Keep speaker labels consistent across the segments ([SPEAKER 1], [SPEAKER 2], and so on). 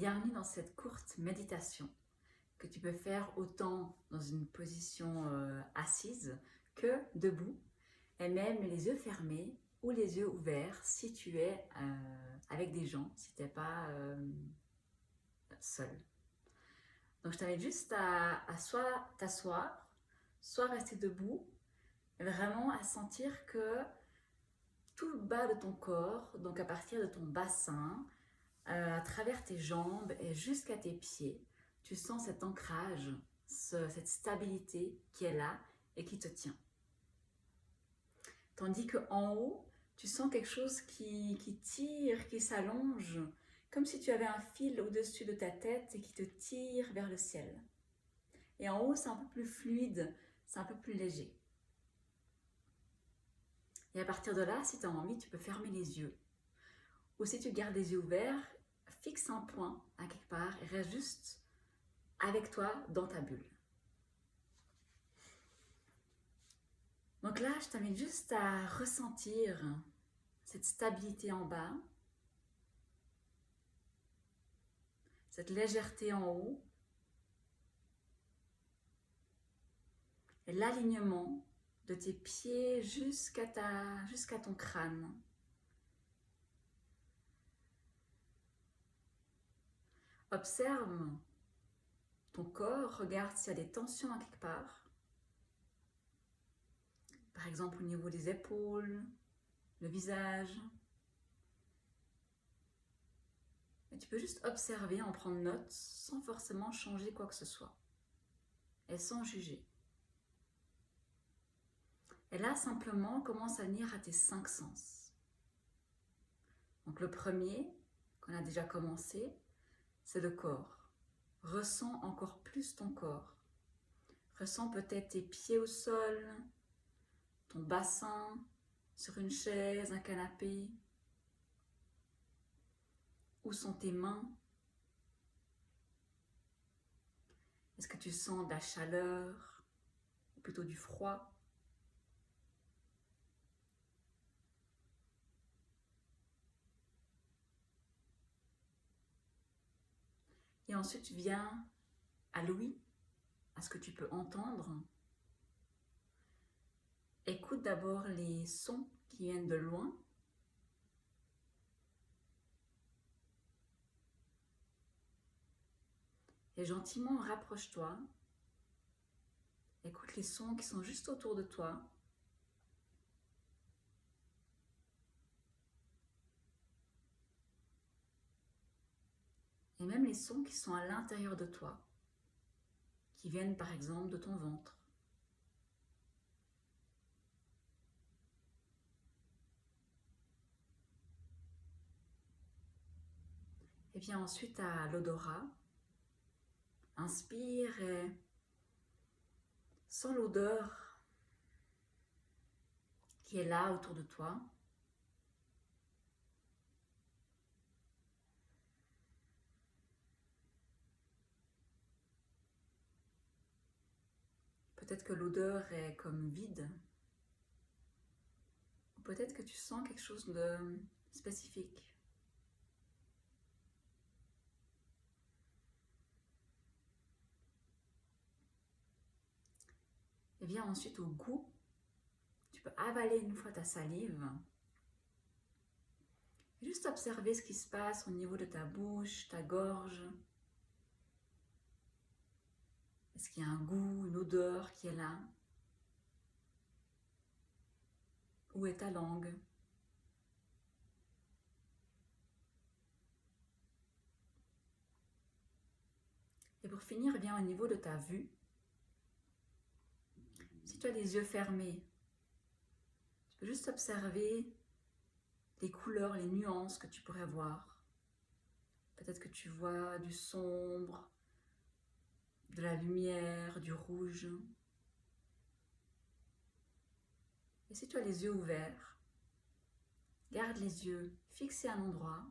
[SPEAKER 1] Bienvenue dans cette courte méditation que tu peux faire autant dans une position assise que debout et même les yeux fermés ou les yeux ouverts si tu es avec des gens, si tu n'es pas seul. Donc je t'invite juste à soit t'asseoir, soit rester debout, et vraiment à sentir que tout le bas de ton corps, donc à partir de ton bassin, à travers tes jambes et jusqu'à tes pieds, tu sens cet ancrage, cette stabilité qui est là et qui te tient. Tandis qu'en haut, tu sens quelque chose qui tire, qui s'allonge, comme si tu avais un fil au-dessus de ta tête et qui te tire vers le ciel. Et en haut, c'est un peu plus fluide, c'est un peu plus léger. Et à partir de là, si tu as envie, tu peux fermer les yeux. Ou si tu gardes les yeux ouverts, fixe un point à quelque part et reste juste avec toi dans ta bulle. Donc là, je t'invite juste à ressentir cette stabilité en bas, cette légèreté en haut et l'alignement de tes pieds jusqu'à ton crâne. Observe ton corps, regarde s'il y a des tensions à quelque part. Par exemple au niveau des épaules, le visage. Et tu peux juste observer, en prendre note, sans forcément changer quoi que ce soit. Et sans juger. Et là, simplement, commence à venir à tes 5 sens. Donc le premier, qu'on a déjà commencé, c'est le corps. Ressens encore plus ton corps. Ressens peut-être tes pieds au sol, ton bassin sur une chaise, un canapé. Où sont tes mains? Est-ce que tu sens de la chaleur ou plutôt du froid? Et ensuite, viens à l'ouïe, à ce que tu peux entendre. Écoute d'abord les sons qui viennent de loin. Et gentiment, rapproche-toi. Écoute les sons qui sont juste autour de toi. Et même les sons qui sont à l'intérieur de toi, qui viennent par exemple de ton ventre. Et viens ensuite à l'odorat. Inspire et sens l'odeur qui est là autour de toi. Peut-être que l'odeur est comme vide. Ou peut-être que tu sens quelque chose de spécifique. Et viens ensuite au goût. Tu peux avaler une fois ta salive. Juste observer ce qui se passe au niveau de ta bouche, ta gorge. Est-ce qu'il y a un goût, une odeur qui est là? Où est ta langue? Et pour finir, viens au niveau de ta vue. Si tu as les yeux fermés, tu peux juste observer les couleurs, les nuances que tu pourrais voir. Peut-être que tu vois du sombre, de la lumière, du rouge. Et si tu as les yeux ouverts, garde les yeux fixés à un endroit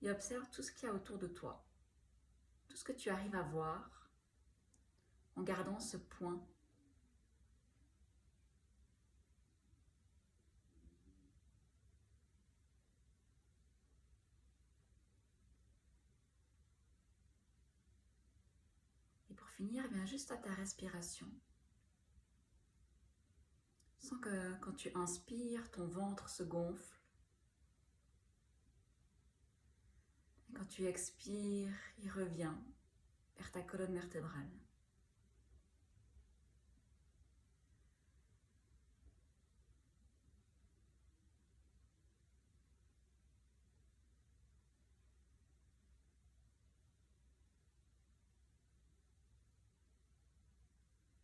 [SPEAKER 1] et observe tout ce qu'il y a autour de toi. Tout ce que tu arrives à voir en gardant ce point. finir, viens juste à ta respiration. Sens que quand tu inspires, ton ventre se gonfle. Et quand tu expires, il revient vers ta colonne vertébrale.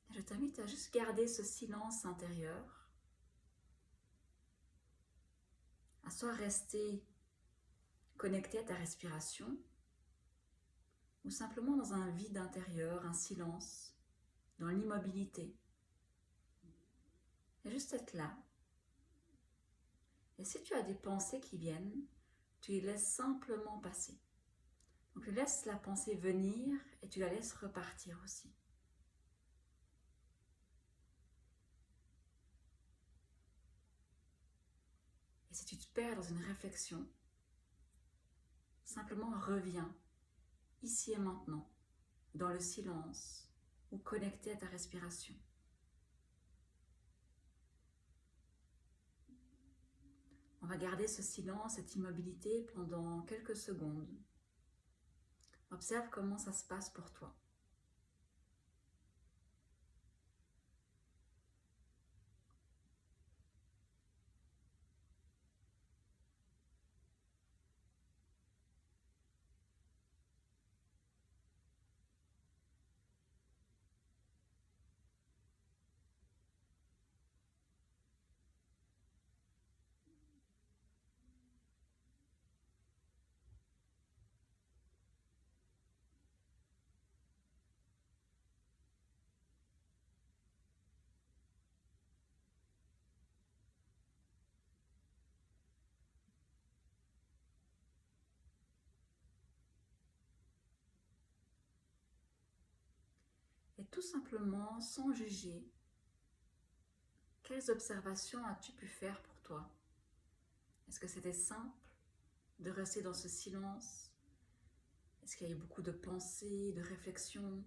[SPEAKER 1] Je t'invite à juste garder ce silence intérieur, à soit rester connecté à ta respiration, ou simplement dans un vide intérieur, un silence, dans l'immobilité. Et juste être là. Et si tu as des pensées qui viennent, tu les laisses simplement passer. Donc tu laisses la pensée venir et tu la laisses repartir aussi. Et si tu te perds dans une réflexion, simplement reviens, ici et maintenant, dans le silence ou connecté à ta respiration. On va garder ce silence, cette immobilité pendant quelques secondes. Observe comment ça se passe pour toi. Et tout simplement, sans juger, quelles observations as-tu pu faire pour toi? Est-ce que c'était simple de rester dans ce silence? Est-ce qu'il y a eu beaucoup de pensées, de réflexions?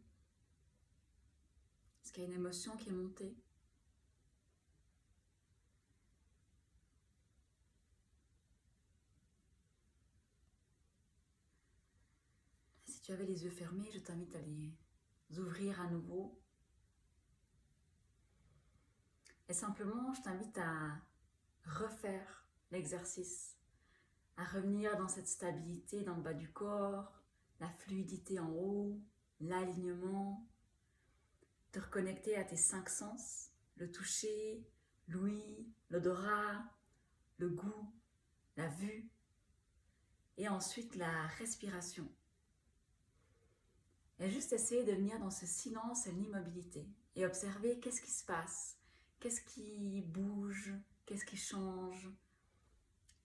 [SPEAKER 1] Est-ce qu'il y a une émotion qui est montée? Si tu avais les yeux fermés, je t'invite à les ouvrir à nouveau. Et simplement, je t'invite à refaire l'exercice, à revenir dans cette stabilité dans le bas du corps, la fluidité en haut, l'alignement, te reconnecter à tes 5 sens, le toucher, l'ouïe, l'odorat, le goût, la vue, et ensuite la respiration. Et juste essayer de venir dans ce silence et l'immobilité et observer qu'est-ce qui se passe, qu'est-ce qui bouge, qu'est-ce qui change,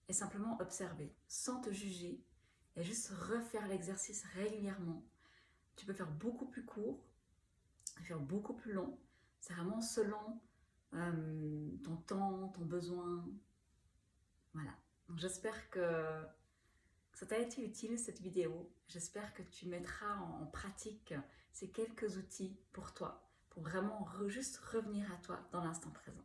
[SPEAKER 1] et simplement observer sans te juger et juste refaire l'exercice régulièrement. Tu peux faire beaucoup plus court, faire beaucoup plus long, c'est vraiment selon ton temps, ton besoin. Voilà. Donc j'espère que ça t'a été utile cette vidéo. J'espère que tu mettras en pratique ces quelques outils pour toi, pour vraiment juste revenir à toi dans l'instant présent.